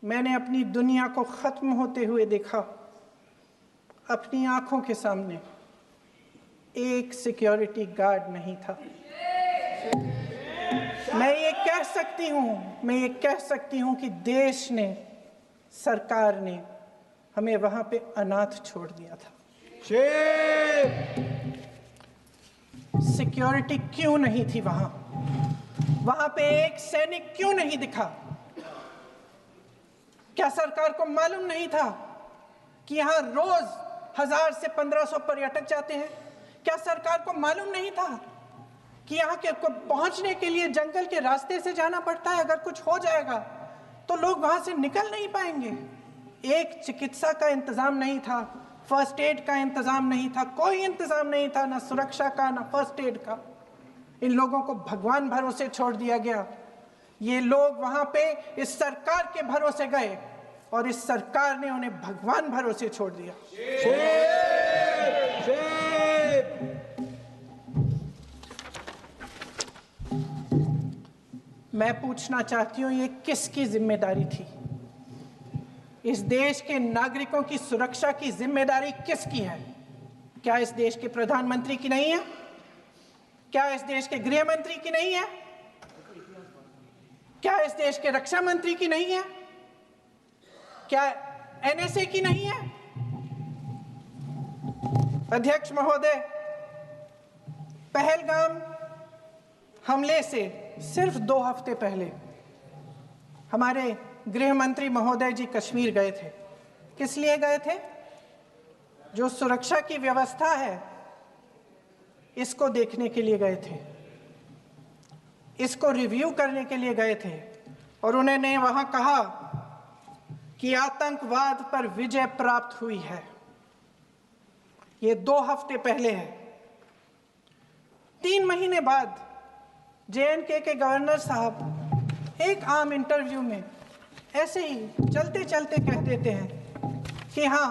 मैंने अपनी दुनिया को ख़त्म होते हुए देखा। अपनी आंखों के सामने एक सिक्योरिटी गार्ड नहीं था। मैं ये कह सकती हूँ कि देश ने, सरकार ने हमें वहाँ पे अनाथ छोड़ दिया था। सिक्योरिटी क्यों नहीं थी वहाँ पे एक सैनिक क्यों नहीं दिखा? क्या सरकार को मालूम नहीं था कि यहाँ रोज 1000 से 1500 पर्यटक जाते हैं? क्या सरकार को मालूम नहीं था कि यहाँ के को पहुँचने के लिए जंगल के रास्ते से जाना पड़ता है? अगर कुछ हो जाएगा तो लोग वहाँ से निकल नहीं पाएंगे। एक चिकित्सा का इंतज़ाम नहीं था, फर्स्ट एड का इंतज़ाम नहीं था, कोई इंतज़ाम नहीं था, ना सुरक्षा का ना फर्स्ट एड का। इन लोगों को भगवान भरोसे छोड़ दिया गया। ये लोग वहाँ पे इस सरकार के भरोसे गए और इस सरकार ने उन्हें भगवान भरोसे छोड़ दिया। मैं पूछना चाहती हूँ, ये किसकी जिम्मेदारी थी? इस देश के नागरिकों की सुरक्षा की जिम्मेदारी किसकी है? क्या इस देश के प्रधानमंत्री की नहीं है? क्या इस देश के गृह मंत्री की नहीं है? क्या इस देश के रक्षा मंत्री की नहीं है? क्या एनएसए की नहीं है? अध्यक्ष महोदय, पहलगाम हमले से सिर्फ 2 हफ्ते पहले हमारे गृह मंत्री महोदय जी कश्मीर गए थे। किस लिए गए थे? जो सुरक्षा की व्यवस्था है इसको देखने के लिए गए थे, इसको रिव्यू करने के लिए गए थे और उन्होंने वहां कहा कि आतंकवाद पर विजय प्राप्त हुई है। ये 2 हफ्ते पहले है। 3 महीने बाद जेएनके के गवर्नर साहब एक आम इंटरव्यू में ऐसे ही चलते चलते कह देते हैं कि हाँ,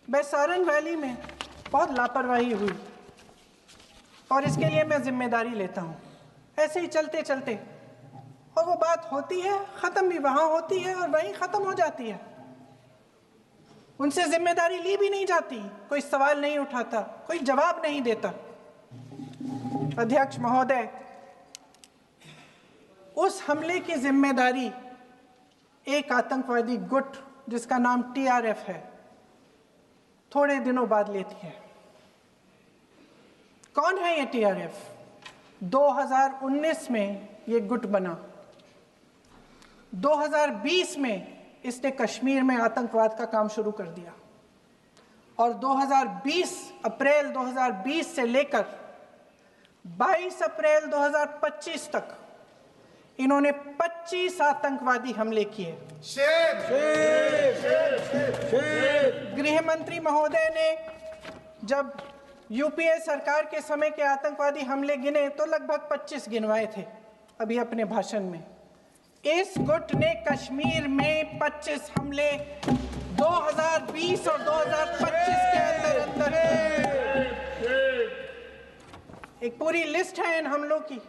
बैसारन वैली में बहुत लापरवाही हुई और इसके लिए मैं जिम्मेदारी लेता हूँ। ऐसे ही चलते चलते, और वो बात होती है, ख़त्म भी वहाँ होती है और वहीं ख़त्म हो जाती है। उनसे जिम्मेदारी ली भी नहीं जाती, कोई सवाल नहीं उठाता, कोई जवाब नहीं देता। अध्यक्ष महोदय, उस हमले की जिम्मेदारी एक आतंकवादी गुट जिसका नाम टीआरएफ है थोड़े दिनों बाद लेती है। कौन है ये टीआरएफ? 2019 में ये गुट बना। 2020 में इसने कश्मीर में आतंकवाद का काम शुरू कर दिया और अप्रैल 2020 से लेकर 22 अप्रैल 2025 तक इन्होंने 25 आतंकवादी हमले किए। गृह मंत्री महोदय ने जब यूपीए सरकार के समय के आतंकवादी हमले गिने तो लगभग 25 गिनवाए थे अभी अपने भाषण में। इस गुट ने कश्मीर में 25 हमले 2020 और 2025 के अंदर एक पूरी लिस्ट है इन हमलों की।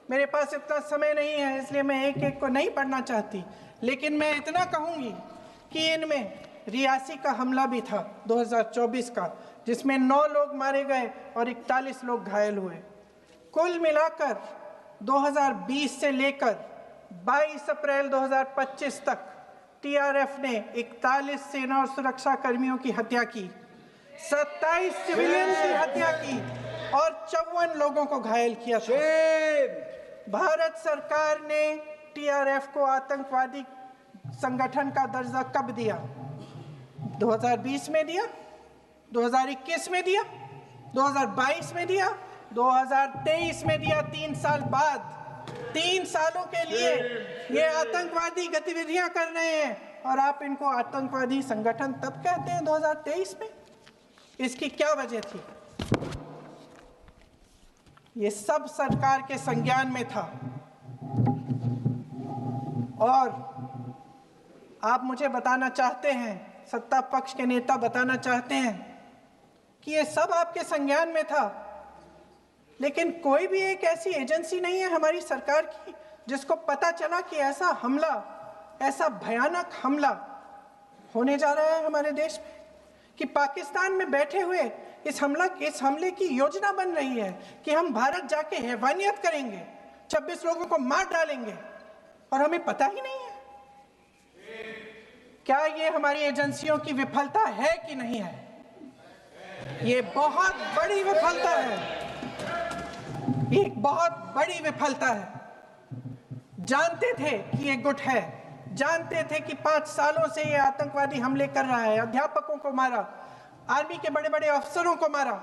मेरे पास इतना समय नहीं है इसलिए मैं एक एक को नहीं पढ़ना चाहती, लेकिन मैं इतना कहूँगी कि इनमें रियासी का हमला भी था 2024 का, जिसमें 9 लोग मारे गए और 41 लोग घायल हुए। कुल मिलाकर 2020 से लेकर 22 अप्रैल 2025 तक टीआरएफ ने 41 सेना और सुरक्षा कर्मियों की हत्या की, 27 सिविलियन की हत्या की और 54 लोगों को घायल किया था। भारत सरकार ने टीआरएफ को आतंकवादी संगठन का दर्जा कब दिया? 2020 में दिया, 2021 में दिया, 2022 में दिया, 2023 में दिया। 3 साल बाद, 3 सालों के लिए ये आतंकवादी गतिविधियां कर रहे हैं और आप इनको आतंकवादी संगठन तब कहते हैं 2023 में? इसकी क्या वजह थी? ये सब सरकार के संज्ञान में था और आप मुझे बताना चाहते हैं, सत्ता पक्ष के नेता बताना चाहते हैं कि ये सब आपके संज्ञान में था, लेकिन कोई भी एक ऐसी एजेंसी नहीं है हमारी सरकार की जिसको पता चला कि ऐसा हमला, ऐसा भयानक हमला होने जा रहा है हमारे देश में कि पाकिस्तान में बैठे हुए इस हमले की योजना बन रही है कि हम भारत जाके हैवानियत करेंगे, 26 लोगों को मार डालेंगे और हमें पता ही नहीं है। क्या ये हमारी एजेंसियों की विफलता है कि नहीं है? ये बहुत बड़ी विफलता है, एक बहुत बड़ी विफलता है। जानते थे कि ये गुट है, जानते थे कि 5 सालों से ये आतंकवादी हमले कर रहा है, अध्यापकों को मारा, आर्मी के बड़े बड़े अफसरों को मारा,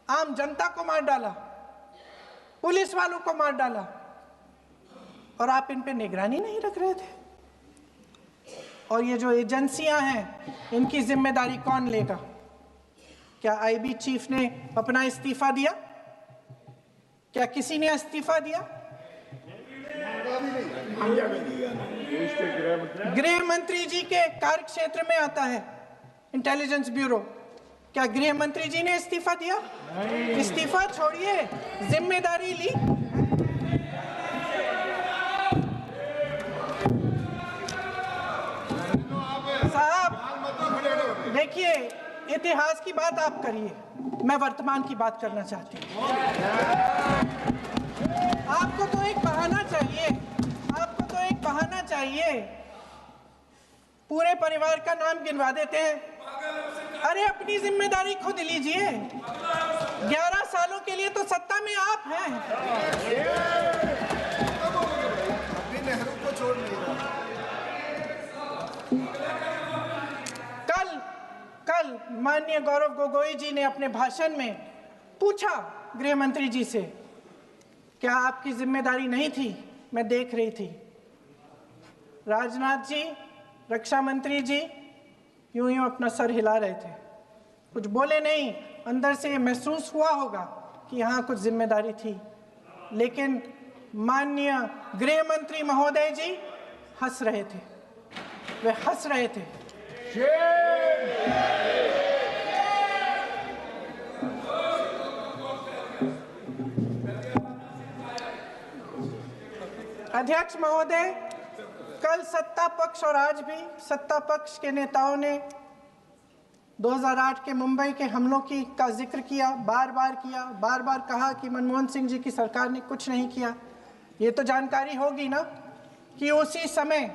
आम जनता को मार डाला, पुलिस वालों को मार डाला, और आप इन पे निगरानी नहीं रख रहे थे। और ये जो एजेंसियां हैं, इनकी जिम्मेदारी कौन लेगा? क्या आईबी चीफ ने अपना इस्तीफा दिया? क्या किसी ने इस्तीफा दिया? गृह मंत्री जी के कार्य क्षेत्र में आता है इंटेलिजेंस ब्यूरो। क्या गृह मंत्री जी ने इस्तीफा दिया? इस्तीफा छोड़िए, जिम्मेदारी ली। साहब देखिए, इतिहास की बात आप करिए, मैं वर्तमान की बात करना चाहती हूँ। आपको तो एक बहाना चाहिए, आपको तो एक बहाना चाहिए। पूरे परिवार का नाम गिनवा देते हैं। अरे अपनी जिम्मेदारी खुद लीजिए। 11 सालों के लिए तो सत्ता में आप हैं। नेहरू को छोड़ नहीं रहा। कल माननीय गौरव गोगोई जी ने अपने भाषण में पूछा गृह मंत्री जी से, क्या आपकी जिम्मेदारी नहीं थी? मैं देख रही थी। राजनाथ जी, रक्षा मंत्री जी यूं अपना सर हिला रहे थे, कुछ बोले नहीं। अंदर से ये महसूस हुआ होगा कि यहाँ कुछ जिम्मेदारी थी, लेकिन माननीय गृह मंत्री महोदय जी हंस रहे थे, वे हंस रहे थे। अध्यक्ष महोदय, कल सत्ता पक्ष और आज भी सत्ता पक्ष के नेताओं ने 2008 के मुंबई के हमलों का जिक्र किया, बार बार कहा कि मनमोहन सिंह जी की सरकार ने कुछ नहीं किया। ये तो जानकारी होगी ना कि उसी समय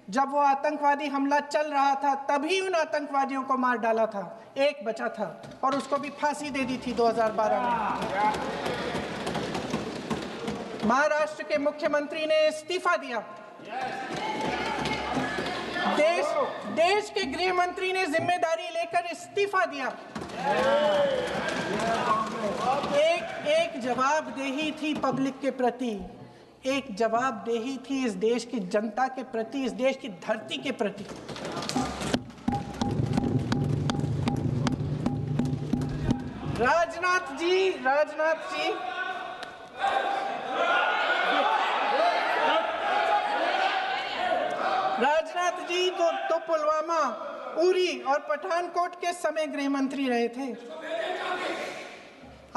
जब वो आतंकवादी हमला चल रहा था, तभी उन आतंकवादियों को मार डाला था। एक बचा था और उसको भी फांसी दे दी थी 2012 में। महाराष्ट्र के मुख्यमंत्री ने इस्तीफा दिया। देश के गृह मंत्री ने जिम्मेदारी लेकर इस्तीफा दिया। एक जवाबदेही थी पब्लिक के प्रति, एक जवाबदेही थी इस देश की जनता के प्रति, इस देश की धरती के प्रति। राजनाथ जी तो पुलवामा, उरी और पठानकोट के समय गृह मंत्री रहे थे।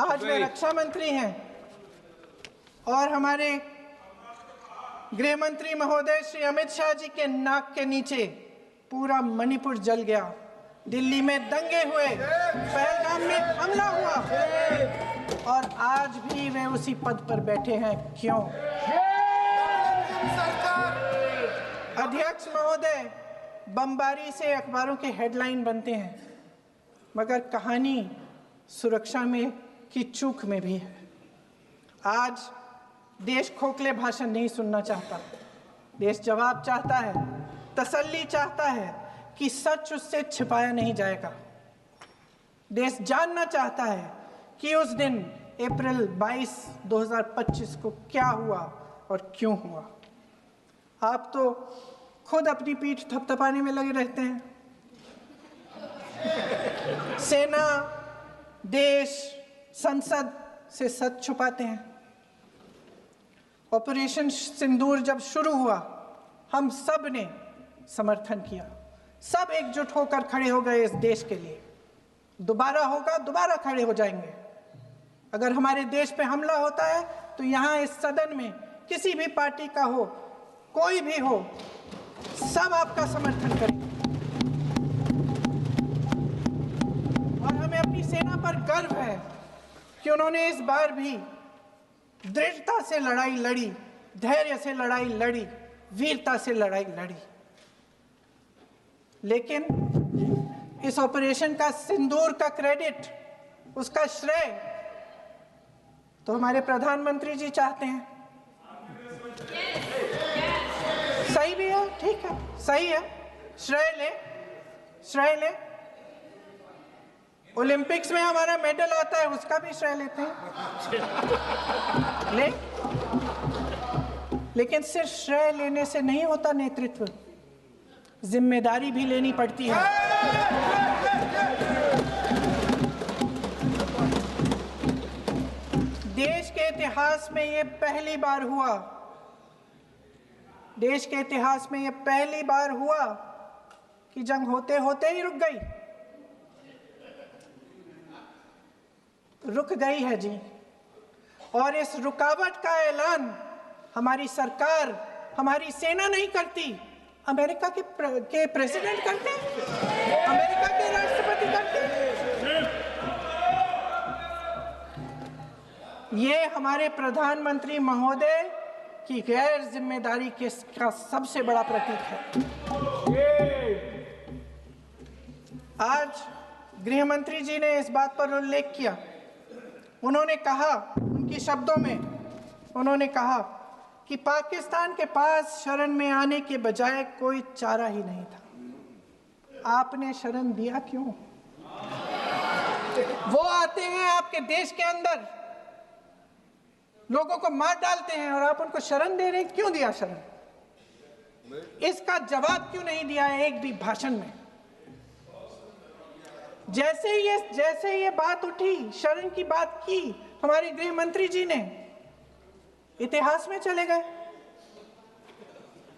आज वे रक्षा मंत्री हैं और हमारे गृह मंत्री महोदय श्री अमित शाह जी के नाक के नीचे पूरा मणिपुर जल गया, दिल्ली में दंगे हुए, पहलगाम में हमला हुआ और आज भी वे उसी पद पर बैठे हैं। क्यों? अध्यक्ष महोदय, बमबारी से अखबारों के हेडलाइन बनते हैं, मगर कहानी सुरक्षा में की चूक में भी है। आज देश खोखले भाषण नहीं सुनना चाहता, देश जवाब चाहता है, तसल्ली चाहता है कि सच उससे छिपाया नहीं जाएगा। देश जानना चाहता है कि उस दिन अप्रैल 22, 2025 को क्या हुआ और क्यों हुआ। आप तो खुद अपनी पीठ थपथपाने में लगे रहते हैं। सेना, देश, संसद से सच छुपाते हैं। ऑपरेशन सिंदूर जब शुरू हुआ, हम सब ने समर्थन किया, सब एकजुट होकर खड़े हो गए इस देश के लिए। दोबारा होगा, दोबारा खड़े हो जाएंगे। अगर हमारे देश पे हमला होता है तो यहाँ इस सदन में किसी भी पार्टी का हो, कोई भी हो, सब आपका समर्थन करेंगे और हमें अपनी सेना पर गर्व है कि उन्होंने इस बार भी दृढ़ता से लड़ाई लड़ी, धैर्य से लड़ाई लड़ी, वीरता से लड़ाई लड़ी। लेकिन इस ऑपरेशन का सिंदूर का क्रेडिट, उसका श्रेय तो हमारे प्रधानमंत्री जी चाहते हैं। सही भी है, ठीक है, सही है, श्रेय ले। ओलंपिक्स में हमारा मेडल आता है, उसका भी श्रेय लेते हैं, लेकिन सिर्फ श्रेय लेने से नहीं होता नेतृत्व, जिम्मेदारी भी लेनी पड़ती है। देश के इतिहास में ये पहली बार हुआ, देश के इतिहास में ये पहली बार हुआ कि जंग होते होते ही रुक गई है जी। और इस रुकावट का ऐलान हमारी सरकार, हमारी सेना नहीं करती, अमेरिका के प्रेसिडेंट करते हैं, अमेरिका के राष्ट्रपति करते हैं। ये हमारे प्रधानमंत्री महोदय की गैर जिम्मेदारी का सबसे बड़ा प्रतीक है। आज गृह मंत्री जी ने इस बात पर उल्लेख किया। उन्होंने कहा, उनके शब्दों में उन्होंने कहा कि पाकिस्तान के पास शरण में आने के बजाय कोई चारा ही नहीं था। आपने शरण दिया क्यों? वो आते हैं आपके देश के अंदर, लोगों को मार डालते हैं और आप उनको शरण दे रहे हैं। क्यों दिया शरण? इसका जवाब क्यों नहीं दिया एक भी भाषण में? जैसे ये बात उठी, शरण की बात की, हमारे गृह मंत्री जी ने इतिहास में चले गए।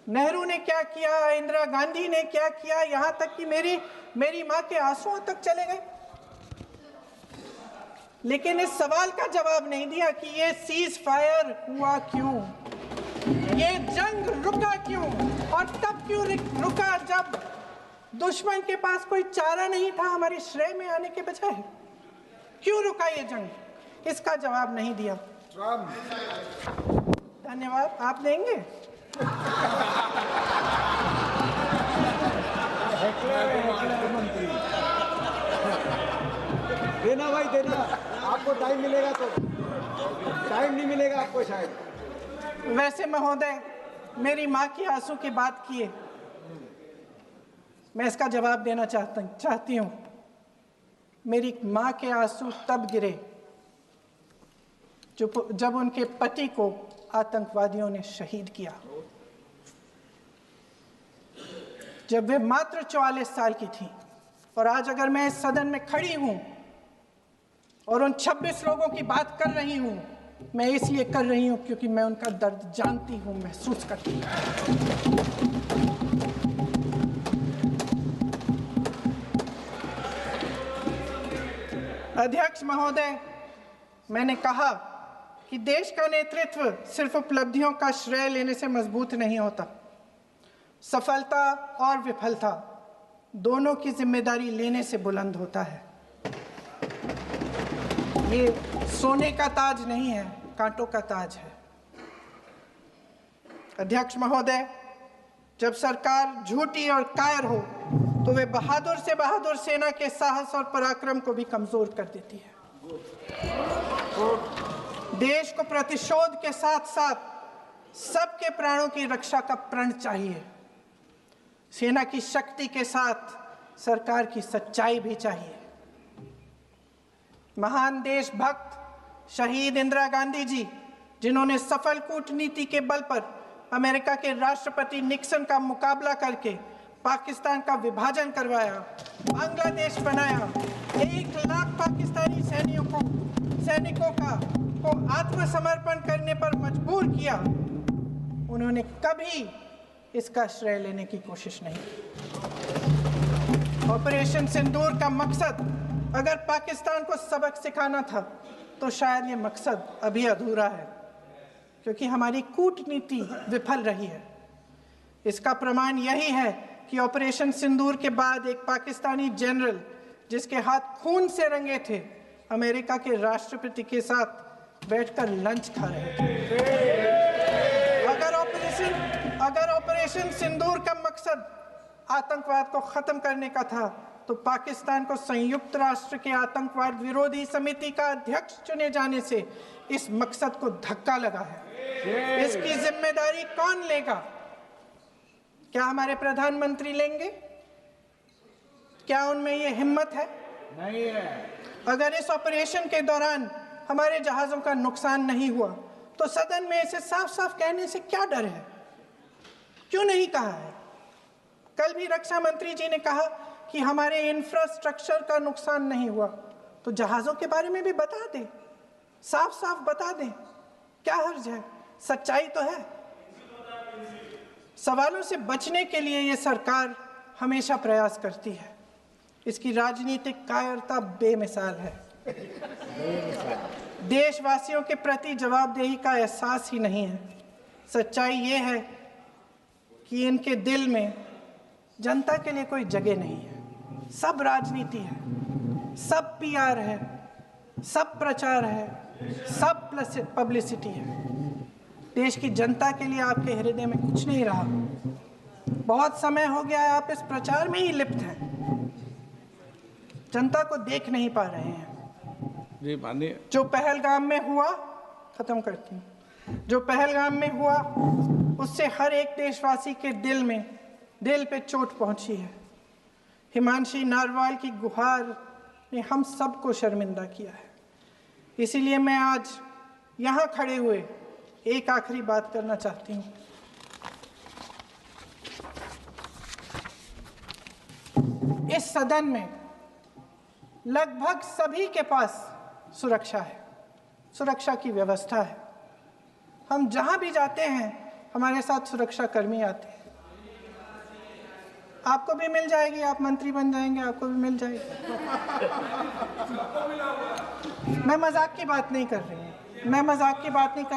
नेहरू ने क्या किया, इंदिरा गांधी ने क्या किया, यहां तक कि मेरी मां के आंसुओं तक चले गए। लेकिन इस सवाल का जवाब नहीं दिया कि ये सीज फायर हुआ क्यों, ये जंग रुका क्यों, और तब क्यों रुका जब दुश्मन के पास कोई चारा नहीं था हमारे श्रेय में आने के बजाय। क्यों रुका ये जंग? इसका जवाब नहीं दिया। धन्यवाद। आप देंगे? देना भाई, देना। आपको टाइम मिलेगा तो, टाइम नहीं मिलेगा आपको शायद। वैसे महोदय, मेरी माँ की आंसू की बात किए, मैं इसका जवाब देना चाहती हूँ। मेरी माँ के आंसू तब गिरे जब उनके पति को आतंकवादियों ने शहीद किया, जब वे मात्र 44 साल की थी। और आज अगर मैं इस सदन में खड़ी हूँ और उन 26 लोगों की बात कर रही हूँ, मैं इसलिए कर रही हूँ क्योंकि मैं उनका दर्द जानती हूँ, महसूस करती हूँ। अध्यक्ष महोदय, मैंने कहा कि देश का नेतृत्व सिर्फ उपलब्धियों का श्रेय लेने से मजबूत नहीं होता। सफलता और विफलता दोनों की जिम्मेदारी लेने से बुलंद होता है। ये सोने का ताज नहीं है, कांटों का ताज है। अध्यक्ष महोदय, जब सरकार झूठी और कायर हो तो वे बहादुर से बहादुर सेना के साहस और पराक्रम को भी कमजोर कर देती है। देश को प्रतिशोध के साथ साथ सबके प्राणों की रक्षा का प्रण चाहिए। सेना की शक्ति के साथ सरकार की सच्चाई भी चाहिए। महान देशभक्त शहीद इंदिरा गांधी जी, जिन्होंने सफल कूटनीति के बल पर अमेरिका के राष्ट्रपति निक्सन का मुकाबला करके पाकिस्तान का विभाजन करवाया, बांग्लादेश बनाया, 1 लाख पाकिस्तानी सैनिकों को आत्मसमर्पण करने पर मजबूर किया, उन्होंने कभी इसका श्रेय लेने की कोशिश नहीं की। ऑपरेशन सिंदूर का मकसद अगर पाकिस्तान को सबक सिखाना था तो शायद ये मकसद अभी अधूरा है, क्योंकि हमारी कूटनीति विफल रही है। इसका प्रमाण यही है कि ऑपरेशन सिंदूर के बाद एक पाकिस्तानी जनरल जिसके हाथ खून से रंगे थे अमेरिका के राष्ट्रपति के साथ बैठकर लंच खा रहे थे। अगर ऑपरेशन सिंदूर का मकसद आतंकवाद को खत्म करने का था तो पाकिस्तान को संयुक्त राष्ट्र के आतंकवाद विरोधी समिति का अध्यक्ष चुने जाने से इस मकसद को धक्का लगा है। इसकी जिम्मेदारी कौन लेगा? क्या हमारे प्रधानमंत्री लेंगे? क्या उनमें ये हिम्मत है? नहीं है। अगर इस ऑपरेशन के दौरान हमारे जहाजों का नुकसान नहीं हुआ तो सदन में इसे साफ साफ कहने से क्या डर है? क्यों नहीं कहा है? कल भी रक्षा मंत्री जी ने कहा कि हमारे इंफ्रास्ट्रक्चर का नुकसान नहीं हुआ, तो जहाजों के बारे में भी बता दें, साफ साफ बता दें, क्या हर्ज है? सच्चाई तो है। सवालों से बचने के लिए ये सरकार हमेशा प्रयास करती है। इसकी राजनीतिक कायरता बेमिसाल है। देशवासियों के प्रति जवाबदेही का एहसास ही नहीं है। सच्चाई ये है कि इनके दिल में जनता के लिए कोई जगह नहीं है। सब राजनीति है, सब पीआर है, सब प्रचार है, सब पब्लिसिटी है। देश की जनता के लिए आपके हृदय में कुछ नहीं रहा। बहुत समय हो गया है आप इस प्रचार में ही लिप्त हैं, जनता को देख नहीं पा रहे हैं। जी माननीय, जो पहलगाम में हुआ, खत्म करती हूँ, जो पहलगाम में हुआ उससे हर एक देशवासी के दिल पे चोट पहुंची है। हिमांशी नारवाल की गुहार ने हम सबको शर्मिंदा किया है। इसीलिए मैं आज यहाँ खड़े हुए एक आखिरी बात करना चाहती हूँ। इस सदन में लगभग सभी के पास सुरक्षा है, सुरक्षा की व्यवस्था है। हम जहाँ भी जाते हैं हमारे साथ सुरक्षा कर्मी आते हैं। आपको भी मिल जाएगी, आप मंत्री बन जाएंगे, आपको भी मिल जाएगी। मैं मजाक की बात नहीं कर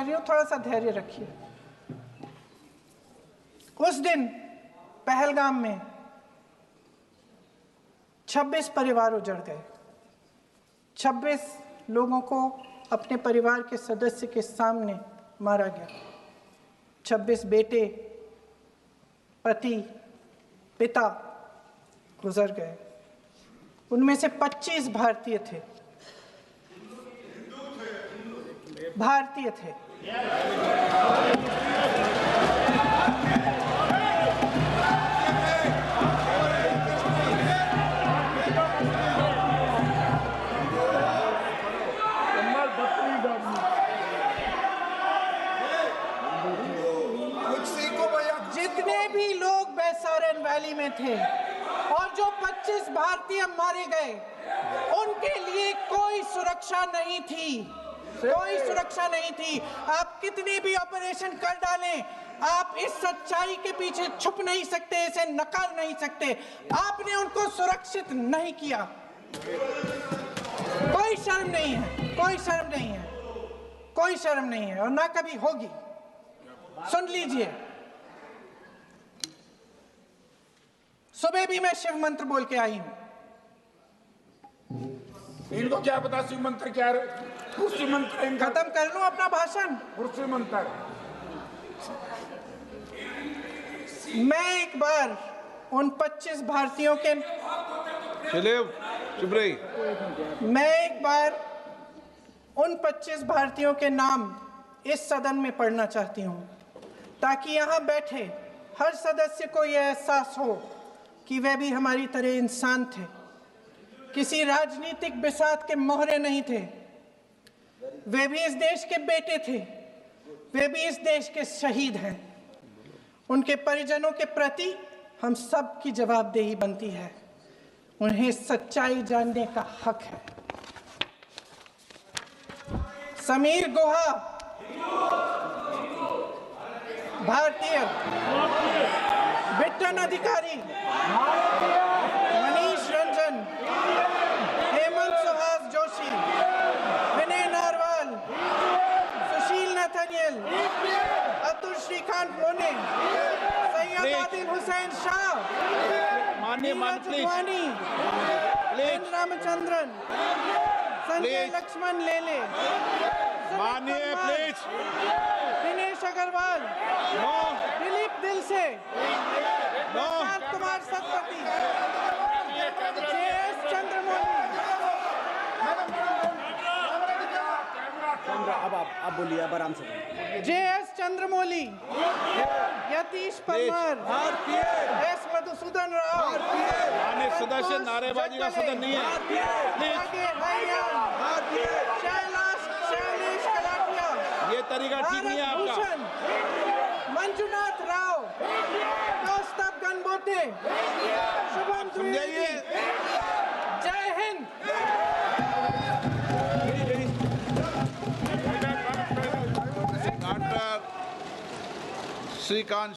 रही हूँ, थोड़ा सा धैर्य रखिए। उस दिन पहलगाम में 26 परिवार उजड़ गए। 26 लोगों को अपने परिवार के सदस्य के सामने मारा गया। 26 बेटे, पति, पिता गुजर गए। उनमें से 25 भारतीय थे। जितने भी लोग बैसारन वैली में थे और जो 25 भारतीय मारे गए, उनके लिए कोई सुरक्षा नहीं थी, कोई सुरक्षा नहीं थी। आप कितने भी ऑपरेशन कर डालें, आप इस सच्चाई के पीछे छुप नहीं सकते, इसे नकार नहीं सकते। आपने उनको सुरक्षित नहीं किया। कोई शर्म नहीं है, कोई शर्म नहीं है, कोई शर्म नहीं है और ना कभी होगी। सुन लीजिए, सुबह भी मैं शिव मंत्र बोल के आई हूं। इनको क्या पता शिव मंत्र क्या है? शिव मंत्र खत्म कर लूं अपना भाषण। शिव मंत्र मैं एक बार उन 25 भारतीयों के चुप रही। मैं एक बार उन 25 भारतीयों के नाम इस सदन में पढ़ना चाहती हूं, ताकि यहां बैठे हर सदस्य को यह एहसास हो कि वे भी हमारी तरह इंसान थे, किसी राजनीतिक बिसात के मोहरे नहीं थे। वे भी इस देश के बेटे थे, वे भी इस देश के शहीद हैं। उनके परिजनों के प्रति हम सब की जवाबदेही बनती है। उन्हें सच्चाई जानने का हक है। समीर गुहा भारतीय, बिट्टन अधिकारी, मनीष रंजन, हेमंत सुहास जोशी, विनय नारवाल, सुशील नथनियल, अतुल श्रीकांत मोने, सैयद शाह, माननीय नीरज प्लीज वानी, एन रामचंद्रन, संजय Please. लक्ष्मण लेले, माननीय प्लीज दिनेश अग्रवाल, नो दिलीप दिल से, नो कुमार सतपति, JS चंद्रमौली, अब आप बोलिए, अब आराम से बोलिए। JS चंद्रमौली, यतीश परमार, S मधुसूदन राव, माननीय सदस्य नारेबाजी का सदन नहीं है प्लीज आगे हरियाण, शैलेश कलाटिया, ये तरीका ठीक नहीं है भारत आपका भूषण, मंजुनाथ राव, कौस्तभ गणबोटे, शुभम समझाइए द्विवेदी। जय हिंद। डॉक्टर श्रीकांत